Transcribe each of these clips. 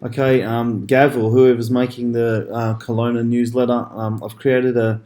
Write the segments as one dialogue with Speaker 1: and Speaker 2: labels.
Speaker 1: Okay, Gav or whoever's making the Kelowna newsletter, I've created a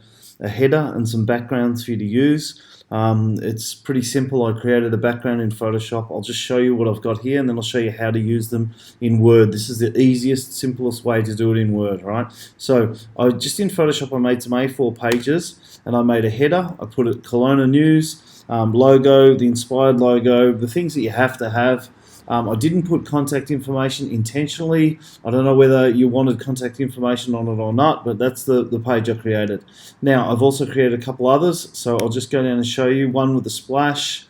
Speaker 1: header and some backgrounds for you to use. It's pretty simple. I created a background in Photoshop. I'll just show you what I've got here, and then I'll show you how to use them in Word. This is the easiest, simplest way to do it in Word, right? So I just in Photoshop, I made some A4 pages, and I made a header. I put it Kelowna News, logo, the inspired logo, the things that you have to have. I didn't put contact information intentionally. I don't know whether you wanted contact information on it or not, but that's the page I created. Now, I've also created a couple others, so I'll just go down and show you. One with a splash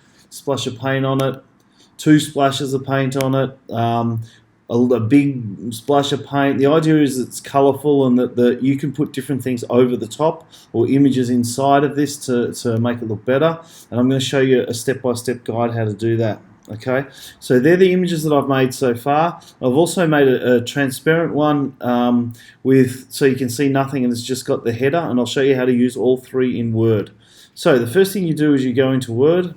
Speaker 1: of paint on it, two splashes of paint on it, a big splash of paint. The idea is it's colourful and that you can put different things over the top or images inside of this to make it look better. And I'm going to show you a step-by-step guide how to do that. Okay, so they're the images that I've made so far. I've also made a transparent one so you can see nothing, and it's just got the header, and I'll show you how to use all three in Word. So the first thing you do is you go into Word,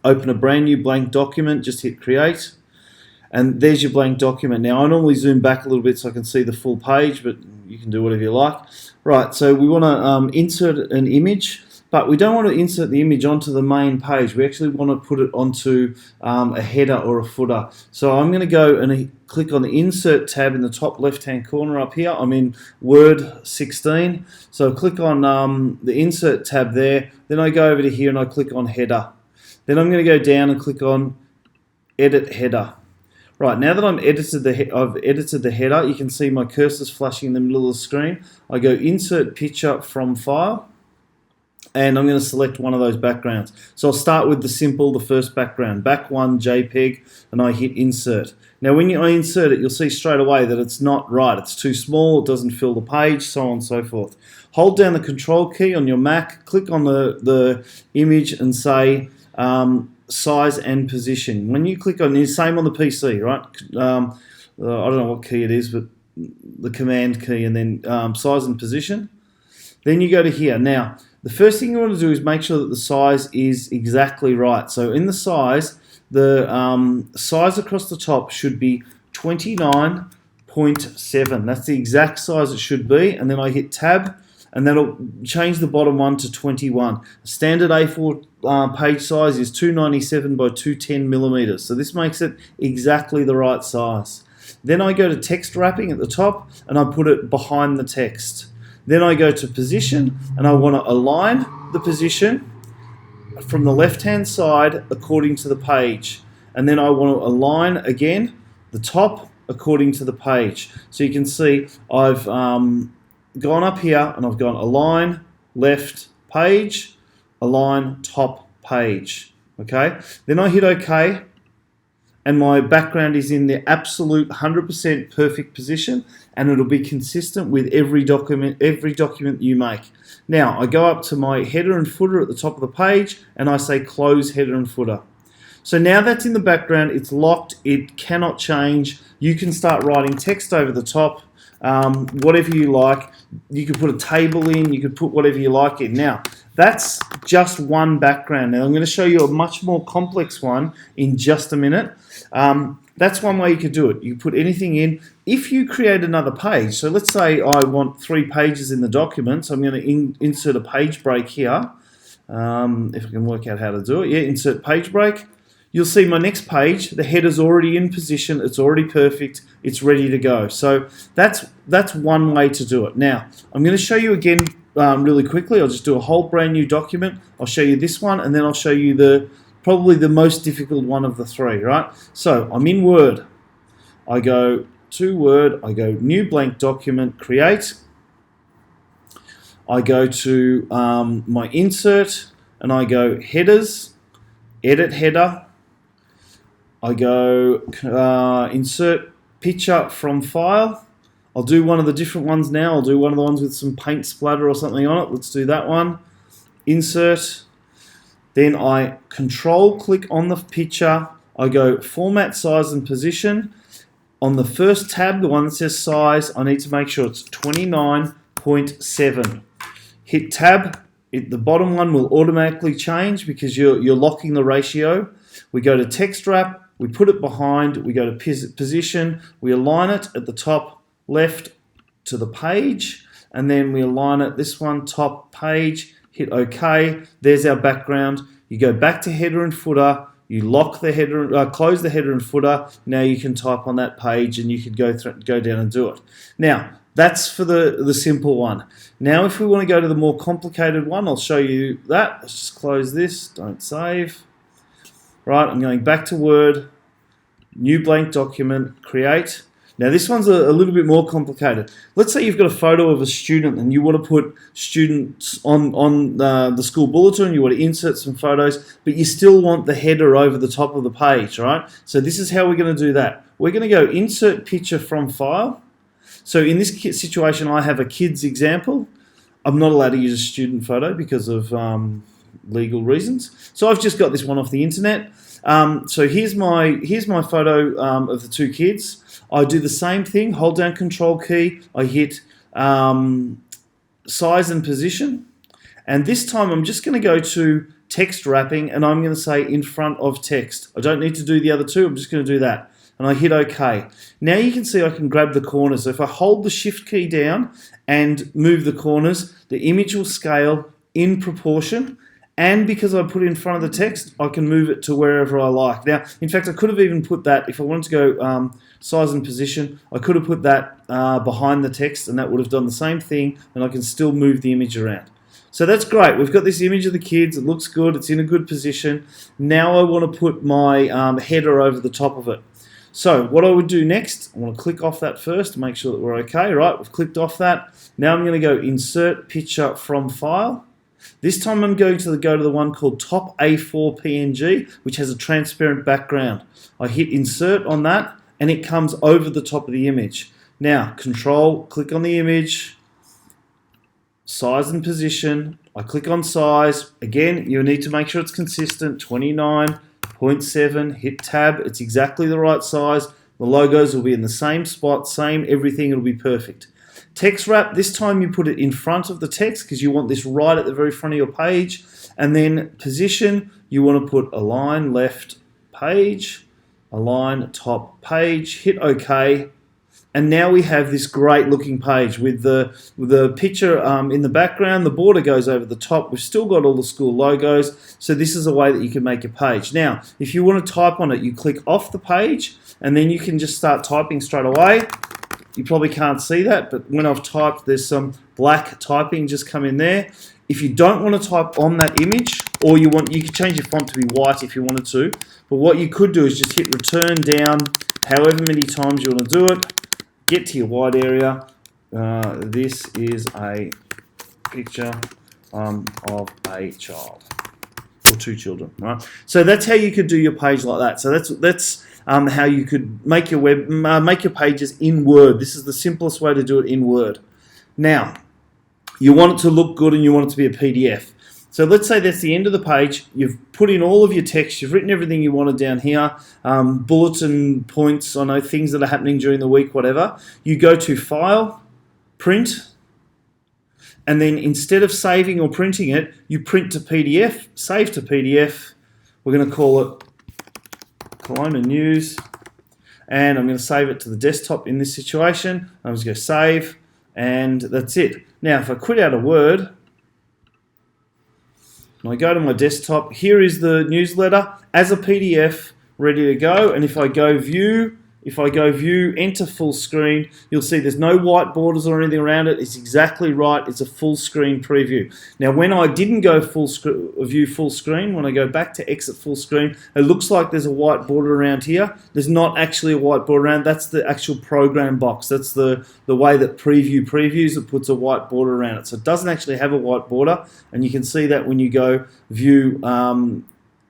Speaker 1: open a brand new blank document, just hit create, and there's your blank document. Now I normally zoom back a little bit so I can see the full page, but you can do whatever you like. Right, so we want to insert an image. But we don't want to insert the image onto the main page. We actually want to put it onto a header or a footer. So I'm going to go and click on the Insert tab in the top left-hand corner up here. I'm in Word 16. So click on the Insert tab there. Then I go over to here and I click on Header. Then I'm going to go down and click on Edit Header. Right, now that I've edited the header, you can see my cursor's flashing in the middle of the screen. I go Insert Picture from File, and I'm going to select one of those backgrounds. So I'll start with the first background, back one JPEG, and I hit Insert. Now when I insert it, you'll see straight away that it's not right. It's too small, it doesn't fill the page, so on and so forth. Hold down the Control key on your Mac, click on the image and say size and position. When you click on, same on the PC, right? I don't know what key it is, but the Command key, and then size and position. Then you go to here. Now, the first thing you want to do is make sure that the size is exactly right. So in the size across the top should be 29.7. That's the exact size it should be. And then I hit Tab, and that'll change the bottom one to 21. Standard A4 page size is 297 by 210 millimeters. So this makes it exactly the right size. Then I go to text wrapping at the top, and I put it behind the text. Then I go to position, and I want to align the position from the left-hand side according to the page. And then I want to align again the top according to the page. So you can see I've gone up here and I've gone align left page, align top page. Okay. Then I hit OK, and my background is in the absolute 100% perfect position, and it'll be consistent with every document you make. Now I go up to my header and footer at the top of the page, and I say close header and footer. So now that's in the background, it's locked, it cannot change. You can start writing text over the top, whatever you like. You could put a table in, you could put whatever you like in. Now, that's just one background. Now I'm going to show you a much more complex one in just a minute. That's one way you could do it. You put anything in. If you create another page, so let's say I want 3 pages in the document, so I'm going to insert a page break here. If I can work out how to do it. Yeah, insert page break. You'll see my next page, the header's already in position, it's already perfect, it's ready to go. So that's one way to do it. Now, I'm going to show you again really quickly. I'll just do a whole brand new document. I'll show you this one, and then I'll show you probably the most difficult one of the 3, right? So I'm in Word. I go to Word, I go New Blank Document, Create. I go to my Insert, and I go Headers, Edit Header. I go Insert Picture from File. I'll do one of the different ones now. I'll do one of the ones with some paint splatter or something on it. Let's do that one. Insert. Then I Control click on the picture. I go Format, Size and Position. On the first tab, the one that says Size, I need to make sure it's 29.7. Hit Tab. The bottom one will automatically change because you're locking the ratio. We go to Text Wrap. we put it behind, we go to position, we align it at the top left to the page, and then we align it, this one, top page, hit OK. There's our background. You go back to header and footer, you lock the header, close the header and footer. Now you can type on that page and you could go down and do it. Now, that's for the simple one. Now, if we want to go to the more complicated one, I'll show you that. Let's just close this, don't save. Right, I'm going back to Word, new blank document, create. Now this one's a little bit more complicated. Let's say you've got a photo of a student and you want to put students on the school bulletin, you want to insert some photos, but you still want the header over the top of the page, right? So this is how we're going to do that. We're going to go insert picture from file. So in this situation, I have a kid's example. I'm not allowed to use a student photo because of legal reasons. So I've just got this one off the internet. So here's my photo of the two kids. I do the same thing, hold down Control key, I hit size and position, and this time I'm just going to go to text wrapping and I'm going to say in front of text. I don't need to do the other two, I'm just going to do that. And I hit OK. Now you can see I can grab the corners. So if I hold the Shift key down and move the corners, the image will scale in proportion. And because I put it in front of the text, I can move it to wherever I like. Now, in fact, I could have even put that, if I wanted to go size and position, I could have put that behind the text and that would have done the same thing, and I can still move the image around. So that's great. We've got this image of the kids. It looks good. It's in a good position. Now I want to put my header over the top of it. So what I would do next, I want to click off that first to make sure that we're okay. Right, we've clicked off that. Now I'm going to go Insert Picture from File. This time I'm going to go to the one called Top A4 PNG, which has a transparent background. I hit Insert on that, and it comes over the top of the image. Now, Control, click on the image, size and position. I click on size. Again, you need to make sure it's consistent, 29.7, hit Tab. It's exactly the right size. The logos will be in the same spot, same everything, it'll be perfect. Text wrap, this time you put it in front of the text because you want this right at the very front of your page. And then position, you want to put align left page, align top page, hit OK. And now we have this great looking page with the picture in the background. The border goes over the top. We've still got all the school logos. So this is a way that you can make a page. Now, if you want to type on it, you click off the page and then you can just start typing straight away. You probably can't see that, but when I've typed, there's some black typing just come in there. If you don't want to type on that image, or you can change your font to be white if you wanted to, but what you could do is just hit return down however many times you want to do it, get to your white area. This is a picture of a child, or two children, right? So that's how you could do your page like that. So that's how you could make your pages in Word. This is the simplest way to do it in Word. Now, you want it to look good and you want it to be a PDF. So let's say that's the end of the page. You've put in all of your text. You've written everything you wanted down here. Bulletin points, I know things that are happening during the week, whatever. You go to File, Print, and then instead of saving or printing it, you print to PDF, save to PDF. We're going to call it Kelowna News, and I'm going to save it to the desktop in this situation. I'm just going to save, and that's it. Now, if I quit out of Word, and I go to my desktop, here is the newsletter as a PDF, ready to go. And if I go View, enter full screen, you'll see there's no white borders or anything around it. It's exactly right. It's a full screen preview. Now, when I didn't go view full screen, when I go back to exit full screen, it looks like there's a white border around here. There's not actually a white border around. That's the actual program box. That's the way that preview previews. It puts a white border around it. So it doesn't actually have a white border, and you can see that when you go view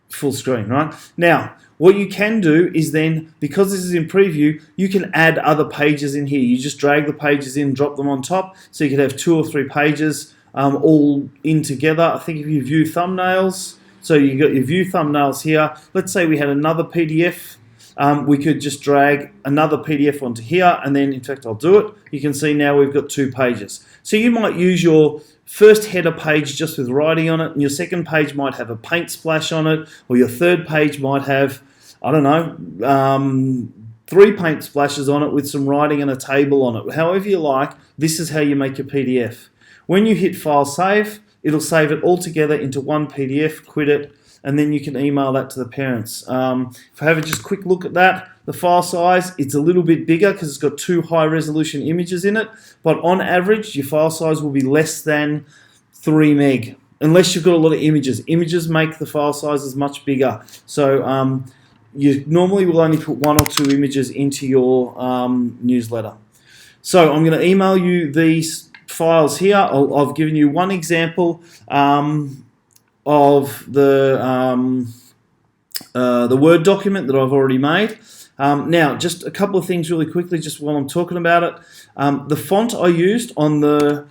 Speaker 1: full screen, right? Now, what you can do is then, because this is in preview, you can add other pages in here. You just drag the pages in, drop them on top, so you could have 2 or 3 pages all in together. I think if you view thumbnails, so you got your view thumbnails here. Let's say we had another PDF. We could just drag another PDF onto here, and then, in fact, I'll do it. You can see now we've got 2 pages. So you might use your first header page just with writing on it, and your second page might have a paint splash on it, or your third page might have I don't know, 3 paint splashes on it with some writing and a table on it. However you like, this is how you make your PDF. When you hit File Save, it'll save it all together into one PDF, quit it, and then you can email that to the parents. If I have a just quick look at that, the file size, it's a little bit bigger because it's got 2 high resolution images in it, but on average, your file size will be less than 3 meg, unless you've got a lot of images. Images make the file sizes much bigger. So you normally will only put 1 or 2 images into your newsletter. So I'm going to email you these files here. I've given you one example of the Word document that I've already made. Now, just a couple of things really quickly, just while I'm talking about it. The font I used on the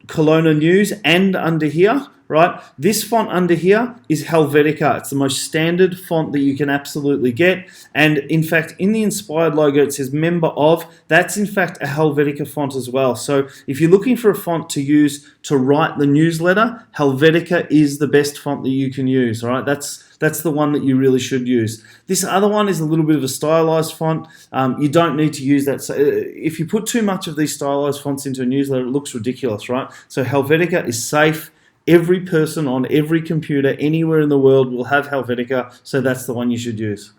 Speaker 1: Kelowna News and under here, right? This font under here is Helvetica. It's the most standard font that you can absolutely get. And in fact, in the Inspired logo, it says member of. That's in fact a Helvetica font as well. So if you're looking for a font to use to write the newsletter, Helvetica is the best font that you can use, all right? That's the one that you really should use. This other one is a little bit of a stylized font. You don't need to use that. So if you put too much of these stylized fonts into a newsletter, it looks ridiculous, right? So Helvetica is safe. Every person on every computer anywhere in the world will have Helvetica, so that's the one you should use.